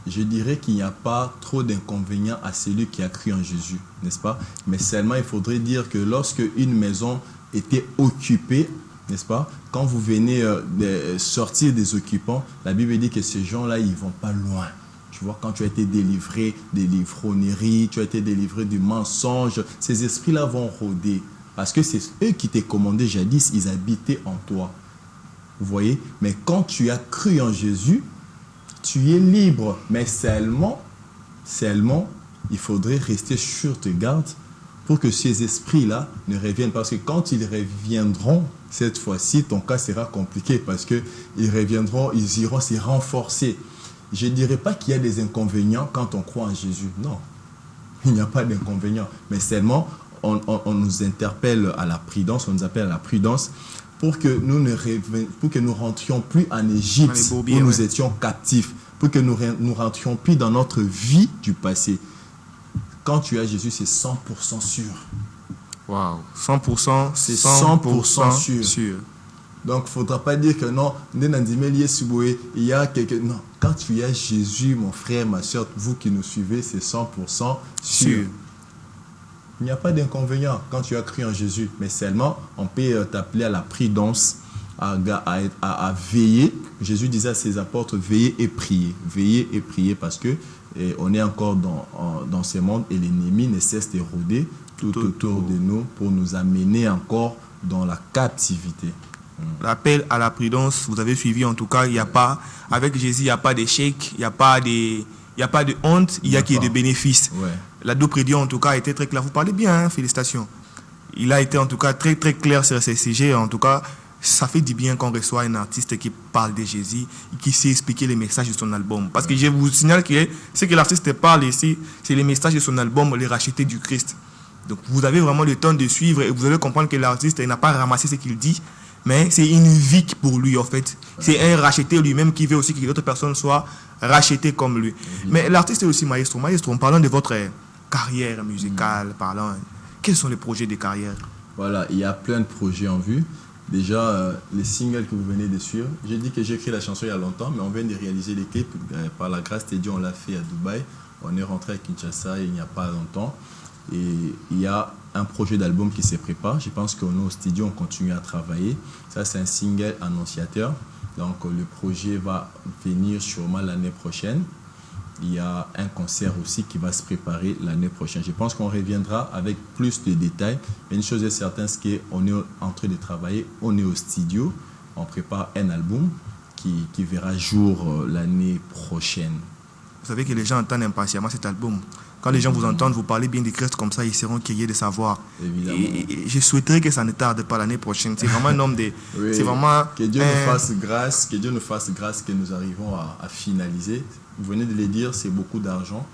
Je dirais qu'il n'y a pas trop d'inconvénients à celui qui a cru en Jésus, n'est-ce pas? Mais seulement, il faudrait dire que lorsque une maison était occupée, n'est-ce pas? Quand vous venez de sortir des occupants, la Bible dit que ces gens-là, ils ne vont pas loin. Tu vois, quand tu as été délivré des livronneries, tu as été délivré du mensonge, ces esprits-là vont rôder. Parce que c'est eux qui t'ont commandé jadis, ils habitaient en toi. Vous voyez? Mais quand tu as cru en Jésus, tu es libre. Mais seulement, il faudrait rester sur tes gardes pour que ces esprits-là ne reviennent. Parce que quand ils reviendront, cette fois-ci, ton cas sera compliqué parce qu'ils reviendront, ils iront se renforcer. Je ne dirais pas qu'il y a des inconvénients quand on croit en Jésus. Non. il n'y a pas d'inconvénient. Mais seulement, on nous interpelle à la prudence, on nous appelle à la prudence pour que nous rentrions plus en Égypte, Dans les où bourbiers, nous ouais. étions captifs, pour que nous rentrions plus dans notre vie du passé. Quand tu as Jésus, c'est 100% sûr. Waouh, 100%, C'est 100% 100% sûr. Donc, il ne faudra pas dire que non, il y a quelque... Non, quand tu as Jésus, mon frère, ma soeur, vous qui nous suivez, c'est 100% sûr. Sûr. Il n'y a pas d'inconvénient quand tu as cru en Jésus. Mais seulement, on peut t'appeler à la prudence, à veiller. Jésus disait à ses apôtres, veillez et priez. Veillez et priez parce que on est encore dans ce monde et l'ennemi ne cesse de rôder tout autour de nous pour nous amener encore dans la captivité. L'appel à la prudence, vous avez suivi en tout cas, il n'y a pas, avec Jésus, il n'y a pas d'échec, il n'y a pas de honte, il y a qu'il y ait de bénéfices. Ouais. La prédication en tout cas était très claire. Vous parlez bien, hein, félicitations. Il a été en tout cas très très clair sur ces sujets. En tout cas, ça fait du bien qu'on reçoit un artiste qui parle de Jésus et qui sait expliquer les messages de son album. Parce que je vous signale que ce que l'artiste parle ici, c'est les messages de son album, les rachetés du Christ. Donc vous avez vraiment le temps de suivre et vous allez comprendre que l'artiste n'a pas ramassé ce qu'il dit, mais c'est une vie pour lui en fait. C'est un racheté lui-même qui veut aussi que d'autres personnes soient rachetées comme lui. Mais l'artiste est aussi maestro. Maestro, en parlant de votre carrière musicale, quels sont les projets de carrière? Voilà, il y a plein de projets en vue. Déjà, les singles que vous venez de suivre, j'ai dit que j'ai écrit la chanson il y a longtemps, mais on vient de réaliser les clips. Par la grâce de Dieu, on l'a fait à Dubaï. On est rentré à Kinshasa il n'y a pas longtemps. Et il y a un projet d'album qui se prépare. Je pense qu'on est au studio, on continue à travailler. Ça, c'est un single annonciateur. Donc, le projet va venir sûrement l'année prochaine. Il y a un concert aussi qui va se préparer l'année prochaine. Je pense qu'on reviendra avec plus de détails. Mais une chose est certaine, c'est qu'on est en train de travailler. On est au studio. On prépare un album qui verra jour l'année prochaine. Vous savez que les gens entendent impatiemment cet album. Quand les gens vous entendent, vous parlez bien du Christ comme ça, ils seront curieux de savoir. Évidemment. Et je souhaiterais que ça ne tarde pas l'année prochaine. C'est vraiment un homme de... Oui, c'est vraiment que Dieu nous fasse grâce, que nous arrivons à finaliser. Vous venez de le dire, c'est beaucoup d'argent.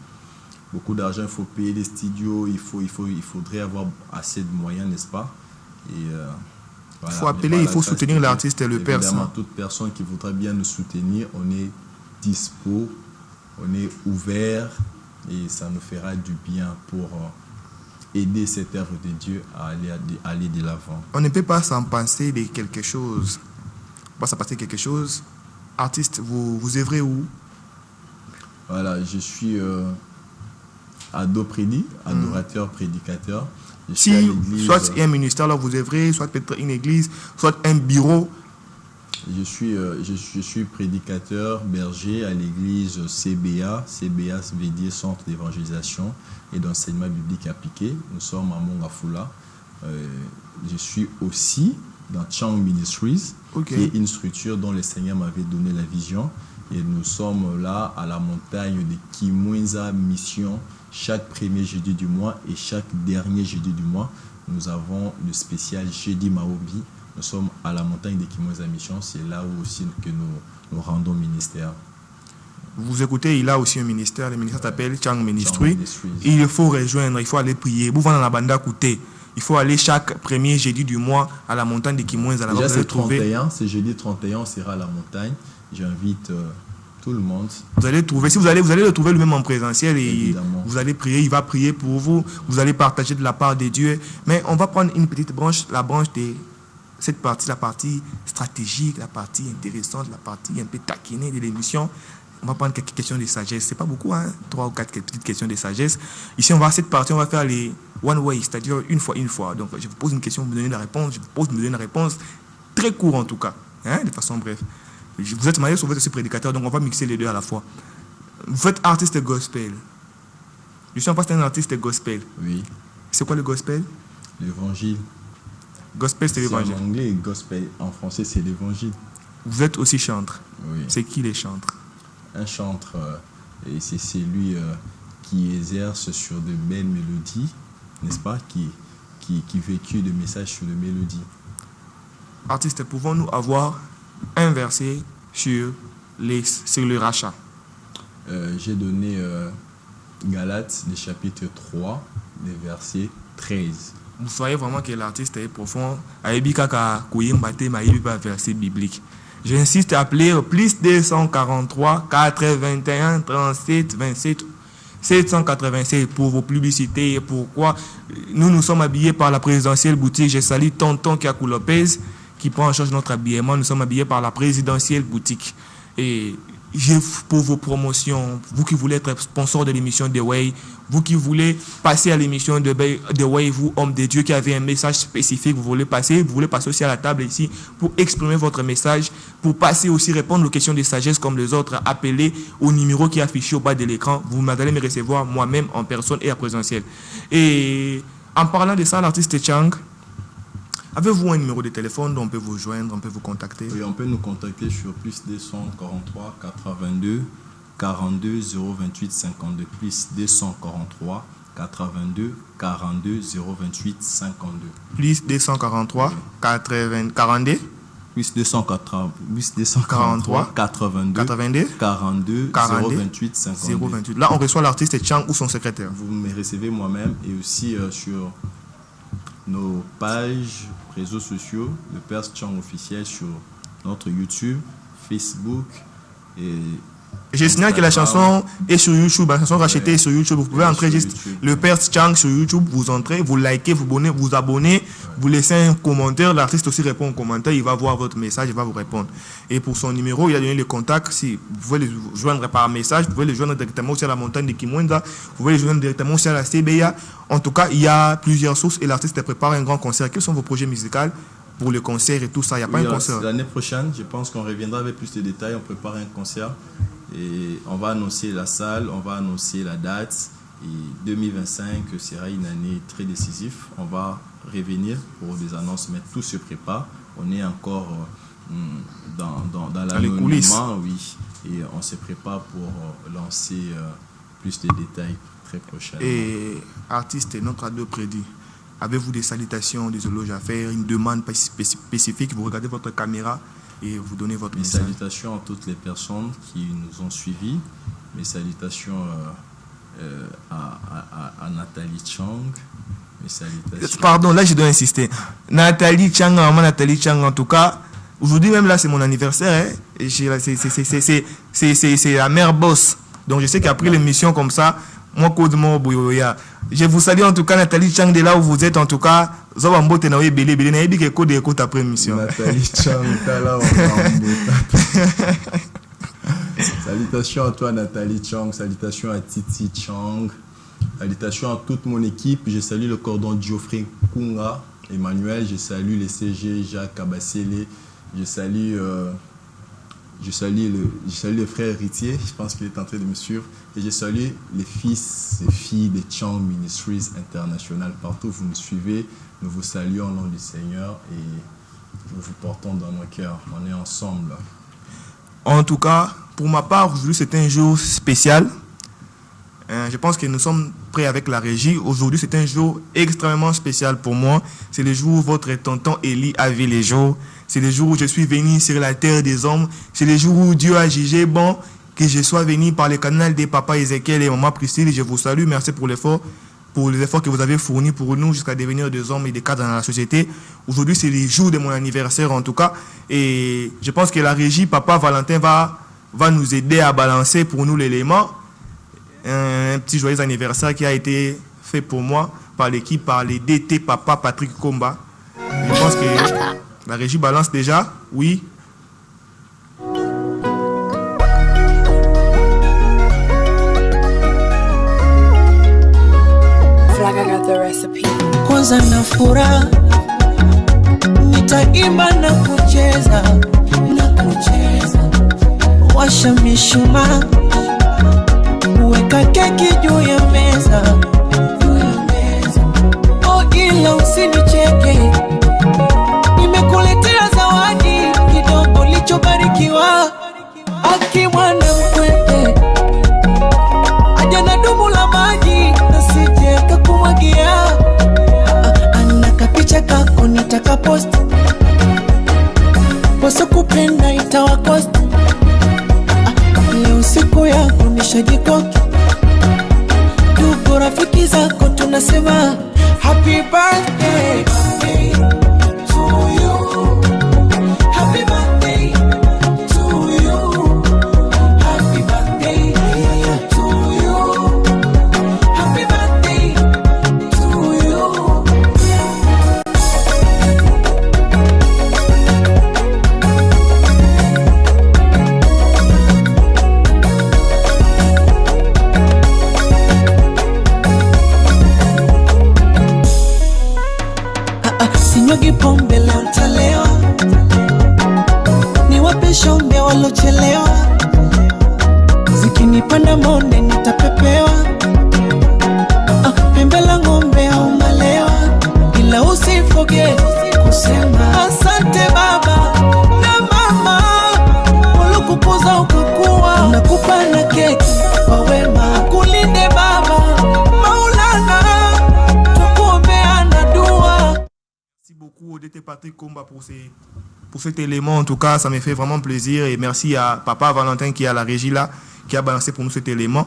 Beaucoup d'argent, il faut payer les studios, il faudrait avoir assez de moyens, n'est-ce pas? Et, il faut appeler, il faut soutenir l'artiste et le père. Évidemment, toute personne qui voudrait bien nous soutenir, on est dispo, on est ouvert et ça nous fera du bien pour aider cette œuvre de Dieu à aller de l'avant. On ne peut pas s'en passer de quelque chose. Pas s'en passer de quelque chose. Artiste, vous œuvrez où? Voilà, je suis adorateur, prédicateur. Je suis à l'église. Soit il y a un ministère là où vous œuvrez, soit peut-être une église, soit un bureau. Je suis prédicateur, berger à l'église CBA. CBA veut dire Centre d'évangélisation et d'enseignement biblique appliqué. Nous sommes à Mongafula. Je suis aussi dans Chang Ministries, qui est une structure dont le Seigneur m'avait donné la vision. Et nous sommes là à la montagne de Kimwenza Mission chaque premier jeudi du mois et chaque dernier jeudi du mois. Nous avons le spécial Jeudi Maobi. Nous sommes à la montagne de Kimwenza Mission. C'est là où aussi que nous rendons ministère. Vous écoutez, il a aussi un ministère. Le ministère s'appelle Chang Ministry. Il faut rejoindre, il faut aller prier. Vous venez dans la banda écouter. Il faut aller chaque premier jeudi du mois à la montagne de Kimwenza. Déjà, c'est 31. C'est jeudi 31, on sera à la montagne. J'invite tout le monde. Vous allez trouver, si vous allez le trouver lui-même en présentiel et évidemment, vous allez prier, il va prier pour vous. Vous allez partager de la part de Dieu. Mais on va prendre une petite branche, la branche de cette partie, la partie stratégique, la partie intéressante, la partie un peu taquinée de l'émission. On va prendre quelques questions de sagesse. C'est pas beaucoup, hein? 3 ou 4 petites questions de sagesse. Ici, cette partie, on va faire les one way, c'est-à-dire une fois. Donc, je vous pose une question, vous me donnez la réponse. Je vous pose, vous me donnez la réponse. Très court, en tout cas. Hein? De façon bref. Vous êtes marié, vous êtes aussi prédicateur, donc on va mixer les deux à la fois. Vous êtes artiste gospel. Je suis en face d'un artiste gospel. Oui. C'est quoi le gospel? L'évangile. Gospel, c'est l'évangile. En anglais, gospel. En français, c'est l'évangile. Vous êtes aussi chantre. Oui. C'est qui les chantres? Un chantre, et c'est celui qui exerce sur de belles mélodies, n'est-ce pas, qui véhicule des messages sur des mélodies. Artiste, pouvons-nous avoir un verset sur le rachat? J'ai donné Galates, le chapitre 3, le verset 13. Vous voyez vraiment que l'artiste est profond. Ayebi kaka kuyimba te mayebi pas verset biblique. J'insiste à appeler plus 243 421 37 27 787 pour vos publicités. Et pourquoi nous sommes habillés par la présidentielle boutique. Je salue Tonton Kiakou Lopez qui prend en charge notre habillement. Nous sommes habillés par la présidentielle boutique. Et pour vos promotions, vous qui voulez être sponsor de l'émission The Way, vous qui voulez passer à l'émission de The Way, vous, homme de Dieu, qui avez un message spécifique, vous voulez passer aussi à la table ici pour exprimer votre message, pour passer aussi répondre aux questions de sagesse comme les autres, appelez au numéro qui est affiché au bas de l'écran. Vous allez me recevoir moi-même en personne et à présentiel. Et en parlant de ça, l'artiste Chang, avez-vous un numéro de téléphone dont on peut vous joindre, on peut vous contacter? Oui, on peut nous contacter sur plus 243 422 42 028 52. Plus 243 422 42 028 52. Plus 243 80 42 plus 243 82 42 028 52. 028. Là, on reçoit l'artiste Chang ou son secrétaire. Vous me recevez moi-même et aussi sur nos pages réseaux sociaux, le Père Chang officiel sur notre YouTube, Facebook et je signale que la chanson est sur YouTube, la chanson rachetée est sur YouTube. Vous pouvez entrer juste YouTube. le Père Chang sur YouTube, vous entrez, vous likez, vous abonnez, vous laissez un commentaire. L'artiste aussi répond au commentaire, il va voir votre message, il va vous répondre. Et pour son numéro, il a donné le contact. Si vous pouvez le joindre par message, vous pouvez le joindre directement aussi à la montagne de Kimwenda, vous pouvez le joindre directement aussi à la CBA. En tout cas, il y a plusieurs sources et l'artiste prépare un grand concert. Quels sont vos projets musicaux pour le concert et tout ça? Il n'y a pas un concert. L'année prochaine, je pense qu'on reviendra avec plus de détails. On prépare un concert et on va annoncer la salle, on va annoncer la date. Et 2025 sera une année très décisive. On va revenir pour des annonces, mais tout se prépare. On est encore dans les coulisses. Oui, et on se prépare pour lancer plus de détails très prochainement. Et artiste, notre ado prédit. Avez-vous des salutations, des éloges à faire, une demande spécifique? Vous regardez votre caméra et vous donnez votre message. Mes salutations à toutes les personnes qui nous ont suivis. Mes salutations à Nathalie Chang. Mes salutations. Pardon, là je dois insister. Nathalie Chang, maman Nathalie Chang, en tout cas, aujourd'hui même là c'est mon anniversaire. Hein, et c'est la mère boss. Donc je sais qu'après l'émission comme ça, moi Kodmo Boyoya. Je vous salue en tout cas Nathalie Chang de là où vous êtes en tout cas. Zawambo tenawe belé belé na yebi ke code écoute après émission. Nathalie Chang là. Salutations à toi Nathalie Chang, salutations à Titi Chang, salutations à toute mon équipe. Je salue le cordon Geoffrey Kunga, Emmanuel, je salue les CG Jacques Abassele, je salue le frère héritier, je pense qu'il est en train de me suivre. Et je salue les fils et filles de Chang Ministries International. Partout où vous nous suivez, nous vous saluons au nom du Seigneur et nous vous portons dans nos cœurs. On est ensemble. En tout cas, pour ma part, aujourd'hui c'est un jour spécial. Je pense que nous sommes prêts avec la régie. Aujourd'hui c'est un jour extrêmement spécial pour moi. C'est le jour où votre tonton Eli a vu les jours. C'est le jour où je suis venu sur la terre des hommes. C'est le jour où Dieu a jugé bon que je sois venu par le canal des papas Ezekiel et maman Priscille. Je vous salue. Merci pour les efforts que vous avez fournis pour nous jusqu'à devenir des hommes et des cadres dans la société. Aujourd'hui, c'est le jour de mon anniversaire en tout cas. Et je pense que la régie, Papa Valentin, va nous aider à balancer pour nous l'élément. Un petit joyeux anniversaire qui a été fait pour moi par l'équipe, par les DT Papa Patrick Komba. Je pense que la régie balance déjà. Oui. Kwanza na furaha nitaimba na kucheza, washa mishumaa, weka keki juu ya meza, oh ila usinicheke, nimekuletea zawadi kidogo lichobarikiwa, aki mwana mkwete aja na dumu la maji nasije kakumwagia, anakapicha kako nitaka post poso kupenda itawakost, leo siku yako nishajikoki, rafiki zako tunasema happy birthday, birthday to you. Happy birthday to you. Happy birthday to you. Happy birthday to you. Sinyagi pombe leo ntalewa, niwape shombe walochelewa, zikinipanda monde nitapepewa, pembe la ng'ombe au malewa, ila usifoge kusema asante baba na mama, walokupoza ukakuwa, nakupa na keki kwa wema, kulinde baba Maulana, tukuombea na dua. Merci beaucoup de Patrick Komba pour cet élément. En tout cas, ça me fait vraiment plaisir. Et merci à Papa Valentin qui est à la régie là, qui a balancé pour nous cet élément.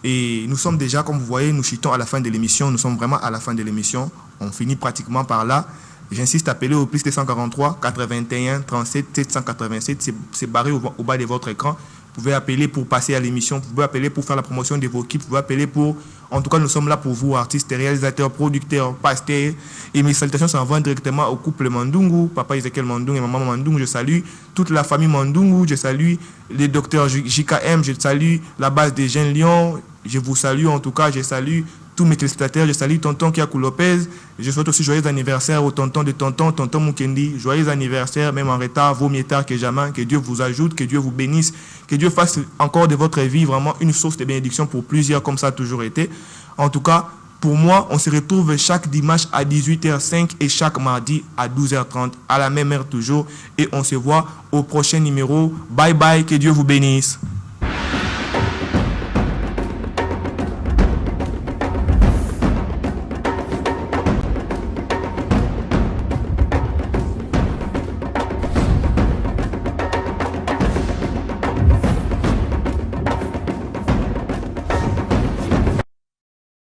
Et nous sommes déjà, comme vous voyez, nous chutons à la fin de l'émission. Nous sommes vraiment à la fin de l'émission. On finit pratiquement par là. J'insiste, appelez au plus 243 81 37 787. C'est barré au bas de votre écran. Vous pouvez appeler pour passer à l'émission. Vous pouvez appeler pour faire la promotion de vos équipes. Vous pouvez appeler pour... En tout cas, nous sommes là pour vous, artistes, réalisateurs, producteurs, pasteurs. Et mes salutations s'envoient directement au couple Mandungu, papa Ezekiel Mandungu et maman Mandungu. Je salue toute la famille Mandungu. Je salue les docteurs JKM. Je salue la base des Jeunes Lions. Je vous salue en tout cas. Je salue tous mes téléspectateurs. Je salue tonton Kiakou Lopez. Je souhaite aussi joyeux anniversaire au tonton de tonton Mukendi. Joyeux anniversaire, même en retard, vaut mieux tard que jamais. Que Dieu vous ajoute, que Dieu vous bénisse, que Dieu fasse encore de votre vie vraiment une source de bénédiction pour plusieurs, comme ça a toujours été. En tout cas, pour moi, on se retrouve chaque dimanche à 18h05 et chaque mardi à 12h30, à la même heure toujours. Et on se voit au prochain numéro. Bye bye, que Dieu vous bénisse.